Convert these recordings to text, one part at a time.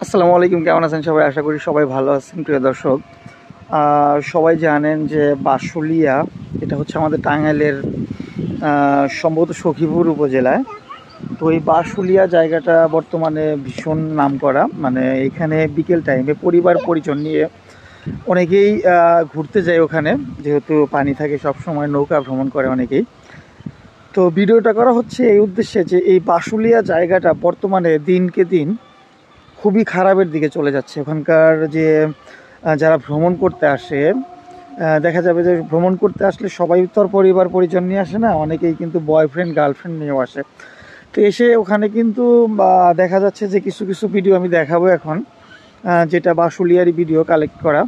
আসসালামু আলাইকুম, কেমন আছেন সবাই? আশা করি সবাই ভালো আছেন। প্রিয় দর্শক, সবাই জানেন যে বাঁশুলিয়া এটা হচ্ছে আমাদের টাঙ্গাইলের সম্ভবত সখীপুর উপজেলায়। তো এই বাঁশুলিয়া জায়গাটা বর্তমানে ভীষণ নামকরা। মানে এখানে বিকেল টাইমে পরিবার পরিজন নিয়ে অনেকেই ঘুরতে যায় ওখানে, যেহেতু পানি থাকে সব সময়, নৌকা ভ্রমণ করে অনেকেই। তো ভিডিওটা করা হচ্ছে এই উদ্দেশ্যে যে এই বাঁশুলিয়া জায়গাটা বর্তমানে দিনকে দিন খুবই খারাপের দিকে চলে যাচ্ছে। ওখানকার যে যারা ভ্রমণ করতে আসে, দেখা যাবে যে ভ্রমণ করতে আসলে সবাই তো আর পরিবার পরিজন নিয়ে আসে না, অনেকেই কিন্তু বয়ফ্রেন্ড গার্লফ্রেন্ড নিয়েও আসে। তো এসে ওখানে কিন্তু দেখা যাচ্ছে যে কিছু কিছু ভিডিও আমি দেখাবো এখন, যেটা বাঁশুলিয়ারই ভিডিও কালেক্ট করা।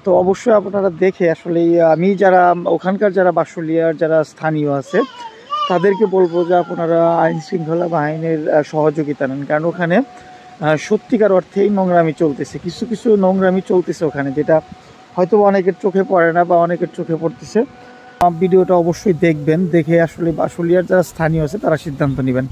তো অবশ্যই আপনারা দেখে আসলে আমি যারা ওখানকার যারা বাঁশুলিয়ার যারা স্থানীয় আছে তাদেরকে বলবো যে আপনারা আইন শৃঙ্খলা বাহিনীর সহযোগিতা নেন, কারণ ওখানে সত্যিকার অর্থেই নোংরামি চলতেছে, কিছু কিছু নোংরামি চলতেছে ওখানে, যেটা হয়তো অনেকের চোখে পড়ে না বা অনেকের চোখে পড়তেছে। ভিডিওটা অবশ্যই দেখবেন, দেখে আসলে বাঁশুলিয়ার যারা স্থানীয় আছে তারা সিদ্ধান্ত নেবেন।